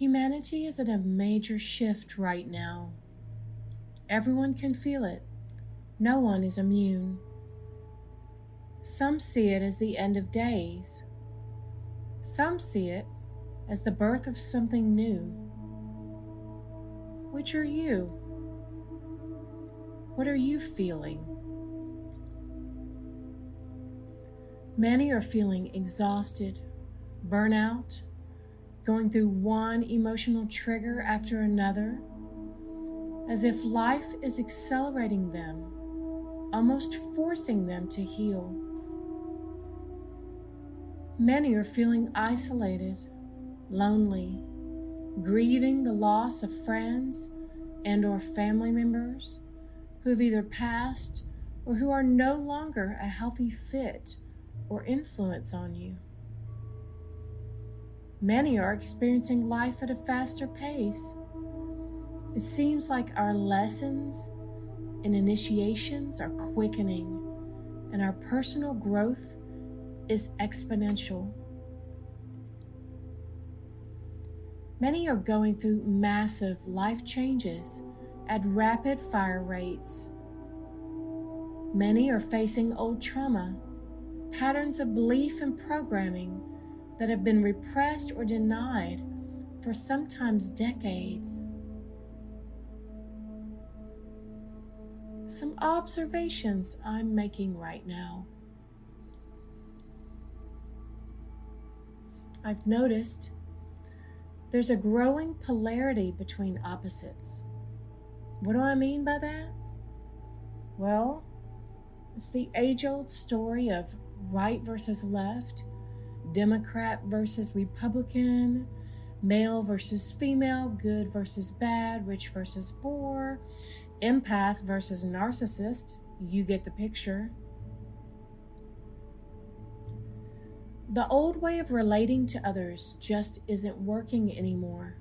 Humanity is at a major shift right now. Everyone can feel it. No one is immune. Some see it as the end of days. Some see it as the birth of something new. Which are you? What are you feeling? Many are feeling exhausted, burnout, going through one emotional trigger after another, as if life is accelerating them, almost forcing them to heal. Many are feeling isolated, lonely, grieving the loss of friends and/or family members who have either passed or who are no longer a healthy fit or influence on you. Many are experiencing life at a faster pace. It seems like our lessons and initiations are quickening, and our personal growth is exponential. Many are going through massive life changes at rapid fire rates. Many are facing old trauma, patterns of belief and programming that have been repressed or denied for sometimes decades. Some observations I'm making right now. I've noticed there's a growing polarity between opposites. What do I mean by that? Well, it's the age-old story of right versus left, Democrat versus Republican, male versus female, good versus bad, rich versus poor, empath versus narcissist. You get the picture. The old way of relating to others just isn't working anymore.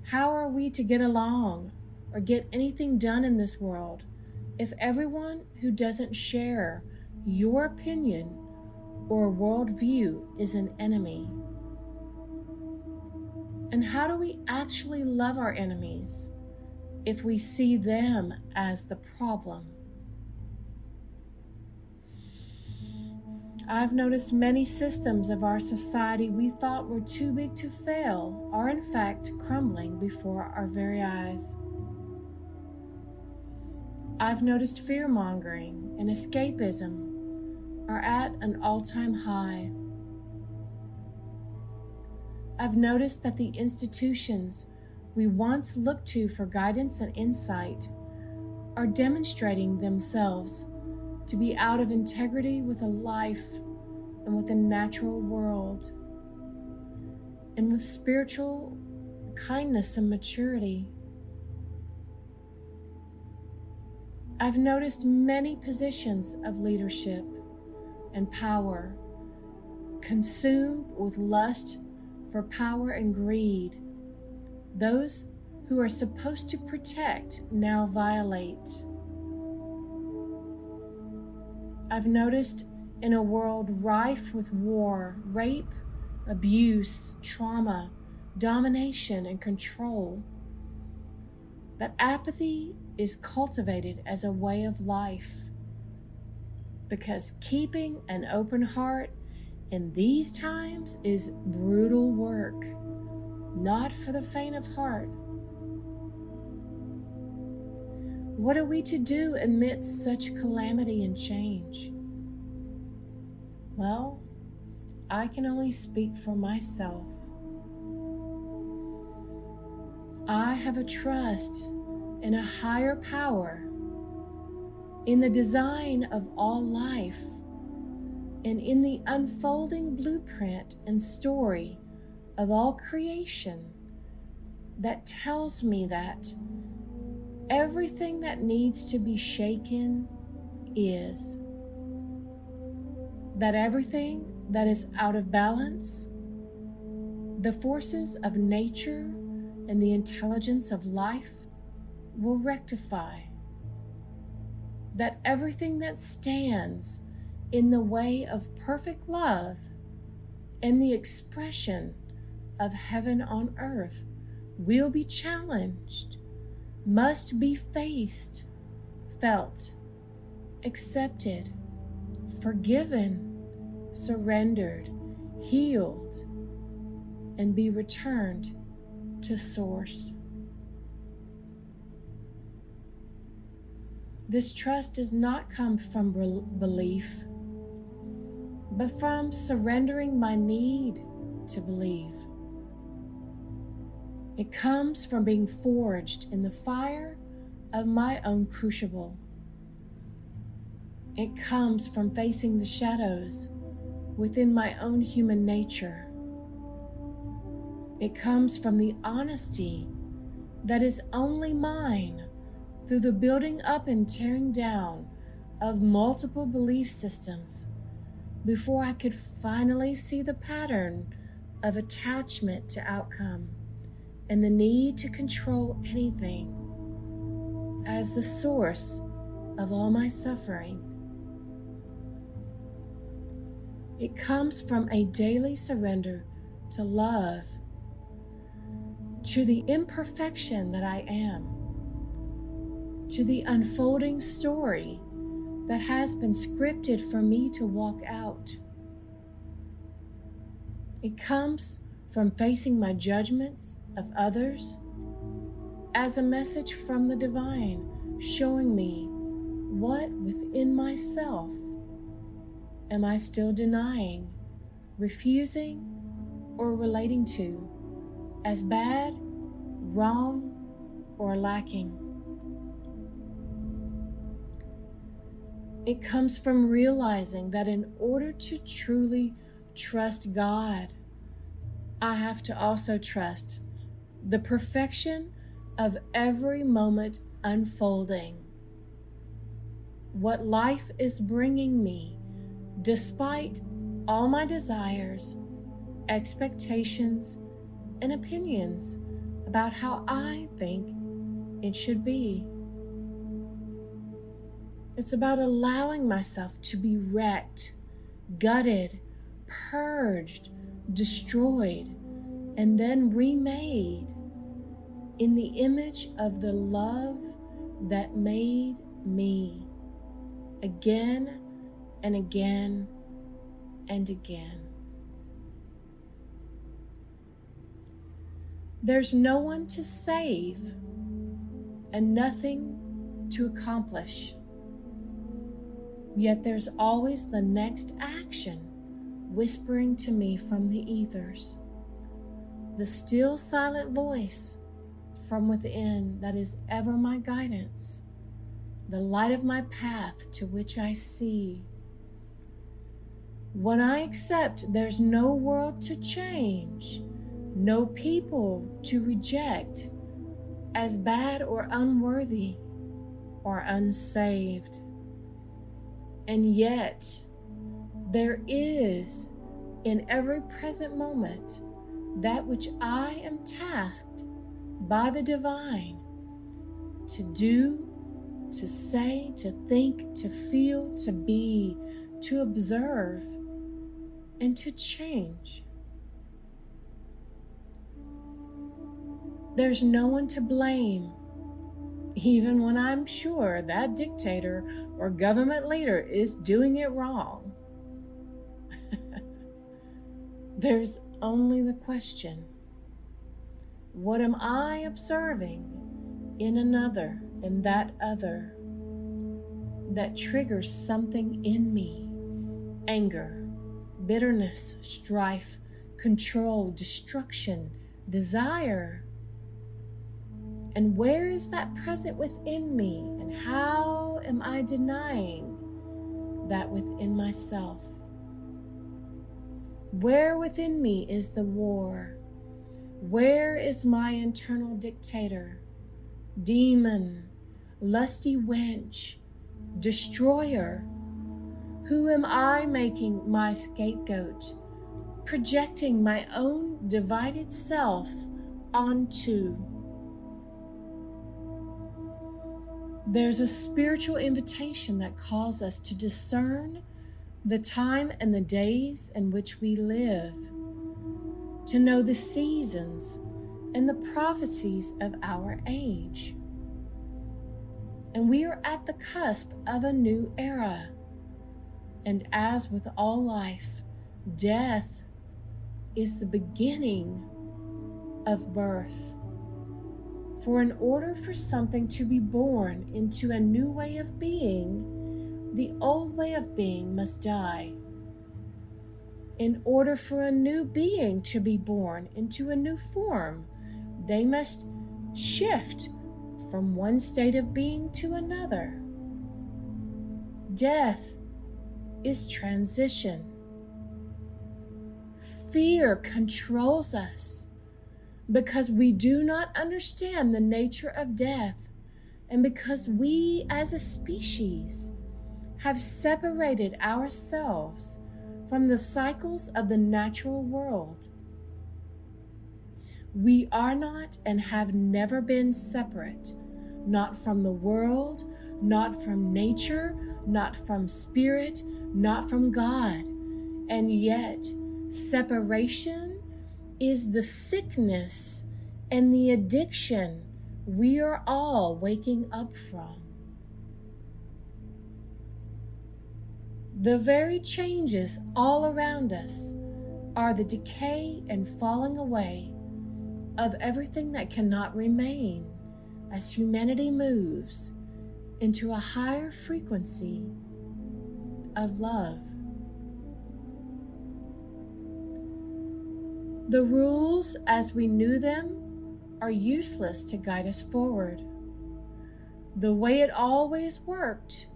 How are we to get along or get anything done in this world if everyone who doesn't share your opinion or worldview is an enemy? And how do we actually love our enemies if we see them as the problem? I've noticed many systems of our society we thought were too big to fail are in fact crumbling before our very eyes. I've noticed fear-mongering and escapism are at an all-time high. I've noticed that the institutions we once looked to for guidance and insight are demonstrating themselves to be out of integrity with a life and with the natural world and with spiritual kindness and maturity. I've noticed many positions of leadership and power consumed with lust for power and greed. Those who are supposed to protect now violate. I've noticed in a world rife with war, rape, abuse, trauma, domination, and control, that apathy is cultivated as a way of life, because keeping an open heart in these times is brutal work, not for the faint of heart. What are we to do amidst such calamity and change? Well, I can only speak for myself. I have a trust in a higher power, in the design of all life, and in the unfolding blueprint and story of all creation that tells me that everything that needs to be shaken is. That everything that is out of balance, the forces of nature and the intelligence of life will rectify. That everything that stands in the way of perfect love and the expression of heaven on earth will be challenged, must be faced, felt, accepted, forgiven, surrendered, healed, and be returned to Source. This trust does not come from belief, but from surrendering my need to believe. It comes from being forged in the fire of my own crucible. It comes from facing the shadows within my own human nature. It comes from the honesty that is only mine through the building up and tearing down of multiple belief systems before I could finally see the pattern of attachment to outcome and the need to control anything as the source of all my suffering. It comes from a daily surrender to love, to the imperfection that I am, to the unfolding story that has been scripted for me to walk out. It comes from facing my judgments of others as a message from the divine, showing me what within myself am I still denying, refusing, or relating to as bad, wrong, or lacking. It comes from realizing that in order to truly trust God, I have to also trust the perfection of every moment unfolding. What life is bringing me, despite all my desires, expectations, and opinions about how I think it should be. It's about allowing myself to be wrecked, gutted, purged, destroyed, and then remade in the image of the love that made me, again and again and again. There's no one to save and nothing to accomplish. Yet there's always the next action whispering to me from the ethers, the still silent voice from within that is ever my guidance, the light of my path to which I see. When I accept there's no world to change, no people to reject as bad or unworthy or unsaved, and yet there is in every present moment that which I am tasked by the divine to do, to say, to think, to feel, to be, to observe, and to change. There's no one to blame, even when I'm sure that dictator or government leader is doing it wrong. There's only the question, what am I observing in another, in that other, that triggers something in me? Anger, bitterness, strife, control, destruction, desire. And where is that present within me? And how am I denying that within myself? Where within me is the war? Where is my internal dictator, demon, lusty wench, destroyer? Who am I making my scapegoat, projecting my own divided self onto? There's a spiritual invitation that calls us to discern the time and the days in which we live, to know the seasons and the prophecies of our age. And we are at the cusp of a new era. And as with all life, death is the beginning of birth. For in order for something to be born into a new way of being, the old way of being must die. In order for a new being to be born into a new form, they must shift from one state of being to another. Death is transition. Fear controls us because we do not understand the nature of death, and because we as a species have separated ourselves from the cycles of the natural world. We are not and have never been separate, not from the world, not from nature, not from spirit, not from God. And yet, separation is the sickness and the addiction we are all waking up from. The very changes all around us are the decay and falling away of everything that cannot remain as humanity moves into a higher frequency of love. The rules as we knew them are useless to guide us forward. The way it always worked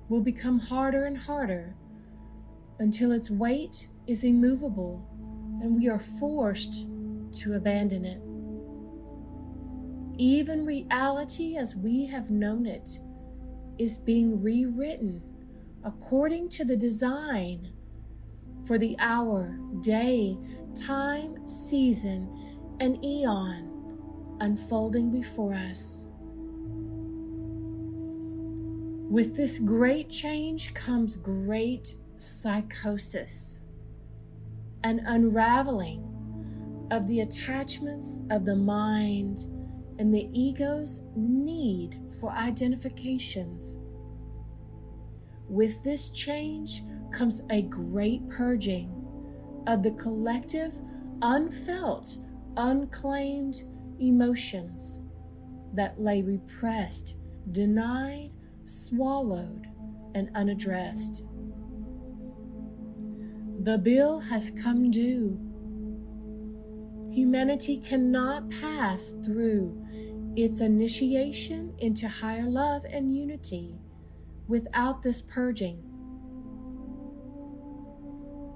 will become harder and harder until its weight is immovable and we are forced to abandon it. Even reality as we have known it is being rewritten according to the design for the hour, day, time, season, and eon unfolding before us. With this great change comes great psychosis, an unraveling of the attachments of the mind and the ego's need for identifications. With this change comes a great purging of the collective, unfelt, unclaimed emotions that lay repressed, denied, swallowed, and unaddressed. The bill has come due. Humanity cannot pass through its initiation into higher love and unity without this purging.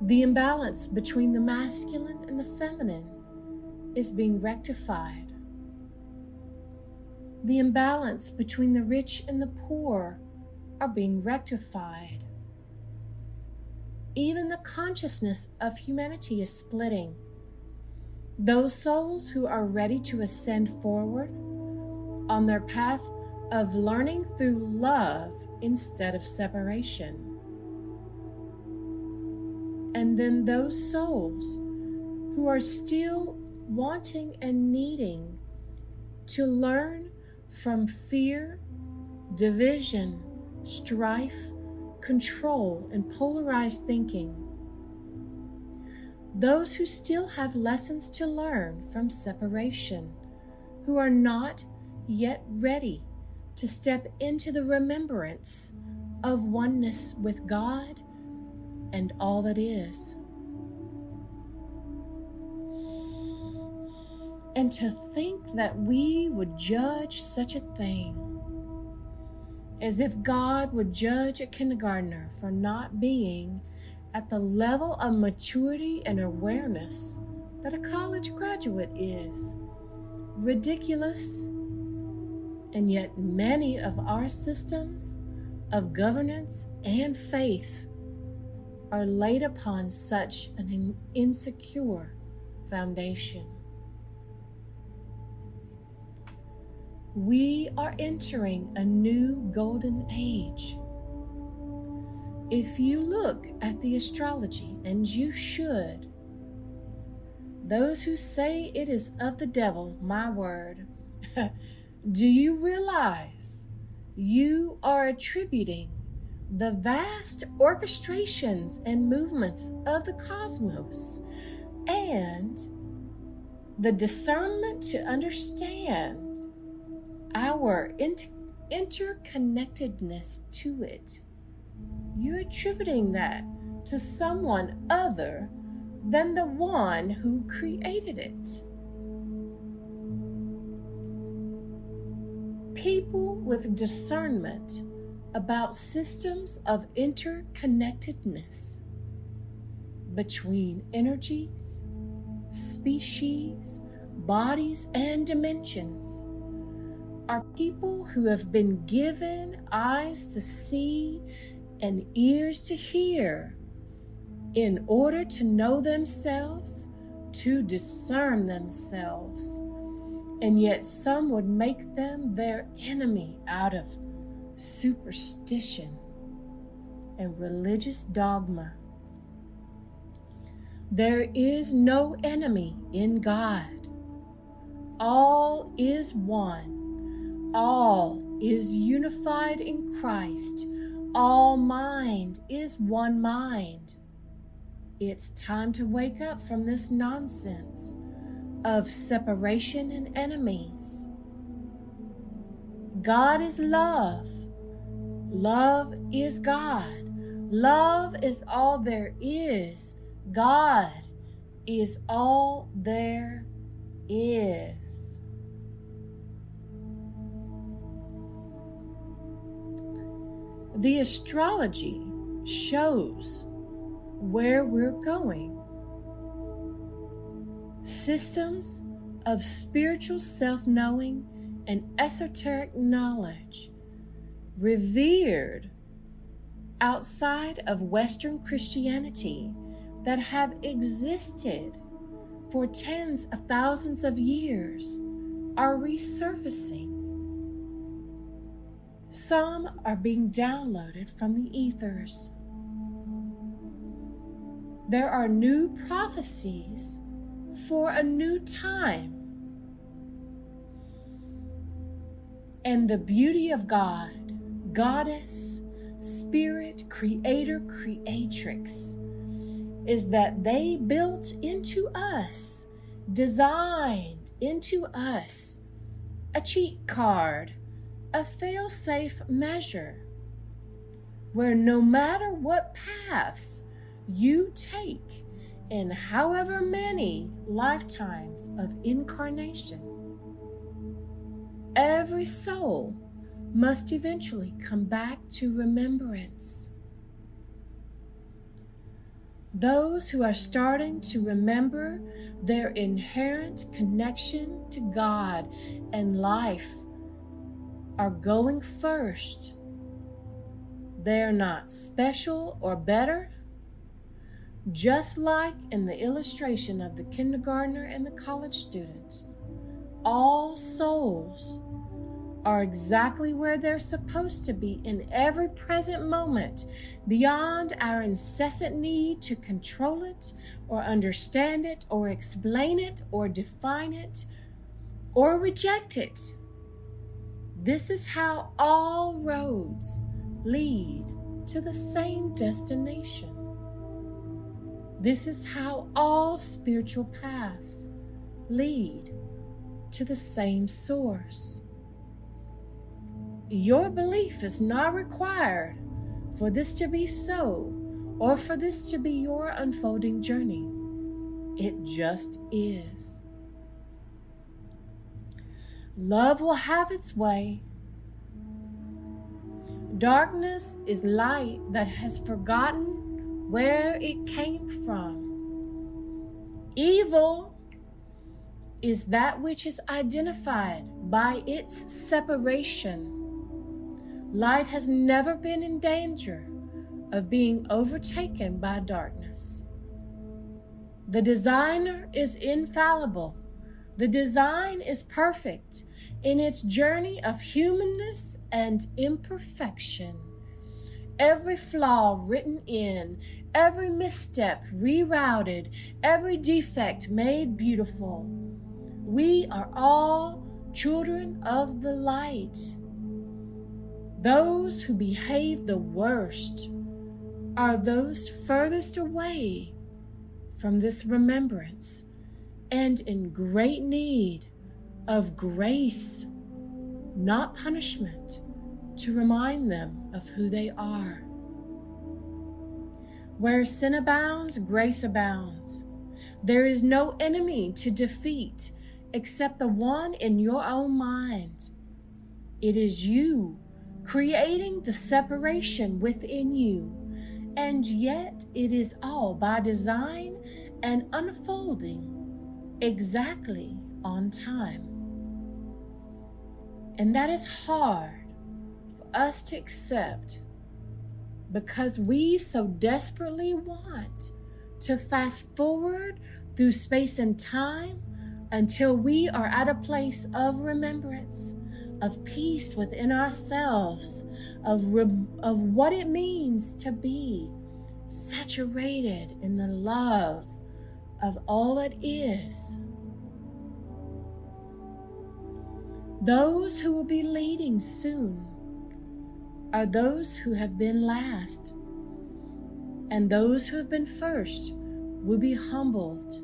The imbalance between the masculine and the feminine is being rectified. The imbalance between the rich and the poor are being rectified. Even the consciousness of humanity is splitting. Those souls who are ready to ascend forward on their path of learning through love instead of separation. And then those souls who are still wanting and needing to learn from fear, division, strife, control, and polarized thinking. Those who still have lessons to learn from separation, who are not yet ready to step into the remembrance of oneness with God and all that is. And to think that we would judge such a thing, as if God would judge a kindergartner for not being at the level of maturity and awareness that a college graduate is. Ridiculous. And yet many of our systems of governance and faith are laid upon such an insecure foundation. We are entering a new golden age. If you look at the astrology, and you should, those who say it is of the devil, my word, do you realize you are attributing the vast orchestrations and movements of the cosmos and the discernment to understand our interconnectedness to it? You're attributing that to someone other than the one who created it. People with discernment about systems of interconnectedness between energies, species, bodies, and dimensions are people who have been given eyes to see and ears to hear in order to know themselves, to discern themselves. And yet some would make them their enemy out of superstition and religious dogma. There is no enemy in God. All is one. All is unified in Christ. All mind is one mind. It's time to wake up from this nonsense of separation and enemies. God is love. Love is God. Love is all there is. God is all there is. The astrology shows where we're going. Systems of spiritual self-knowing and esoteric knowledge revered outside of Western Christianity that have existed for tens of thousands of years are resurfacing. Some are being downloaded from the ethers. There are new prophecies for a new time. And the beauty of God, Goddess, Spirit, Creator, Creatrix, is that they built into us, designed into us, a cheat card, a fail-safe measure, where no matter what paths you take in however many lifetimes of incarnation, every soul must eventually come back to remembrance. Those who are starting to remember their inherent connection to God and life are going first. They're not special or better. Just like in the illustration of the kindergartner and the college student, all souls are exactly where they're supposed to be in every present moment, beyond our incessant need to control it or understand it or explain it or define it or reject it. This is how all roads lead to the same destination. This is how all spiritual paths lead to the same source. Your belief is not required for this to be so, or for this to be your unfolding journey. It just is. Love will have its way. Darkness is light that has forgotten where it came from. Evil is that which is identified by its separation. Light has never been in danger of being overtaken by darkness. The designer is infallible. The design is perfect in its journey of humanness and imperfection. every flaw written in, every misstep rerouted, every defect made beautiful. We are all children of the light. Those who behave the worst are those furthest away from this remembrance and in great need of grace, not punishment, to remind them of who they are. Where sin abounds, grace abounds. There is no enemy to defeat except the one in your own mind. It is you creating the separation within you, and yet it is all by design and unfolding exactly on time. And that is hard for us to accept because we so desperately want to fast forward through space and time until we are at a place of remembrance, of peace within ourselves, of what it means to be saturated in the love of all that is. Those who will be leading soon are those who have been last, and those who have been first will be humbled.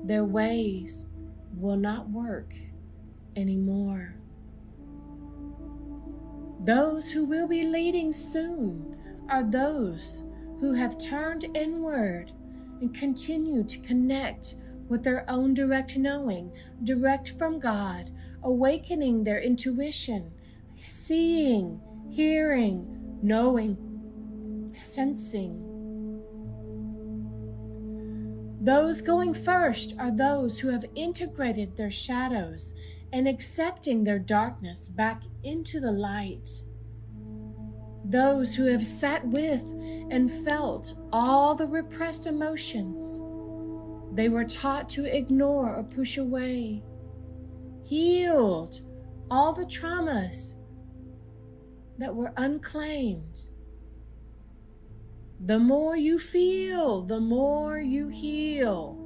Their ways will not work anymore. Those who will be leading soon are those who have turned inward and continue to connect with their own direct knowing, direct from God, awakening their intuition, seeing, hearing, knowing, sensing. Those going first are those who have integrated their shadows and accepting their darkness back into the light. Those who have sat with and felt all the repressed emotions they were taught to ignore or push away, healed all the traumas that were unclaimed. The more you feel, the more you heal,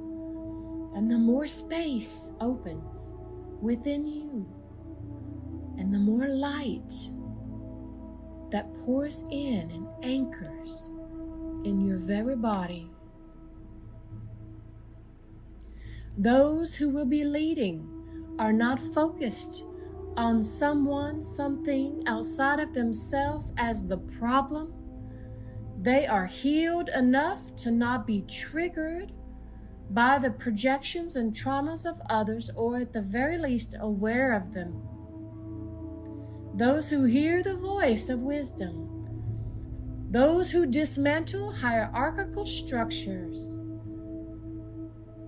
and the more space opens within you, and the more light that pours in and anchors in your very body. Those who will be leading are not focused on someone, something outside of themselves as the problem. They are healed enough to not be triggered by the projections and traumas of others, or at the very least aware of them. Those who hear the voice of wisdom, those who dismantle hierarchical structures,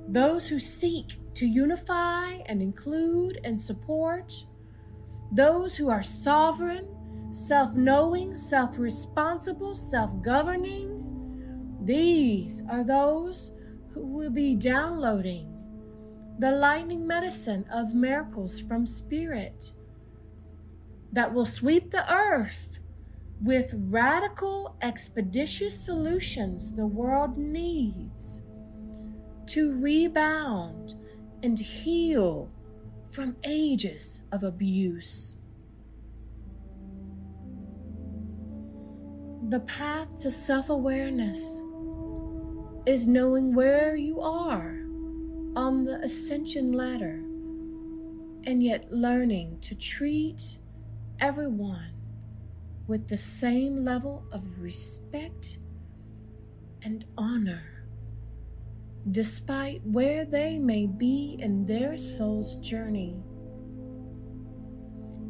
those who seek to unify and include and support, those who are sovereign, self-knowing, self-responsible, self-governing. These are those who will be downloading the lightning medicine of miracles from Spirit that will sweep the earth with radical, expeditious solutions the world needs to rebound and heal from ages of abuse. The path to self-awareness is knowing where you are on the ascension ladder, and yet learning to treat everyone with the same level of respect and honor, despite where they may be in their soul's journey.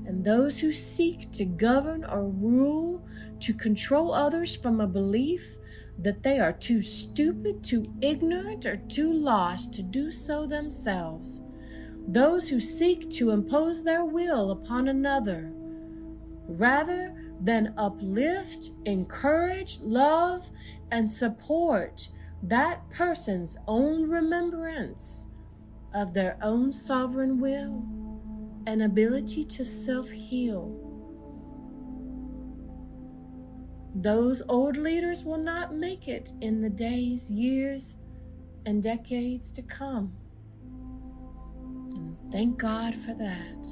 And those who seek to govern or rule, to control others from a belief that they are too stupid, too ignorant, or too lost to do so themselves. Those who seek to impose their will upon another, rather than uplift, encourage, love, and support that person's own remembrance of their own sovereign will and ability to self-heal. Those old leaders will not make it in the days, years, and decades to come. And thank God for that.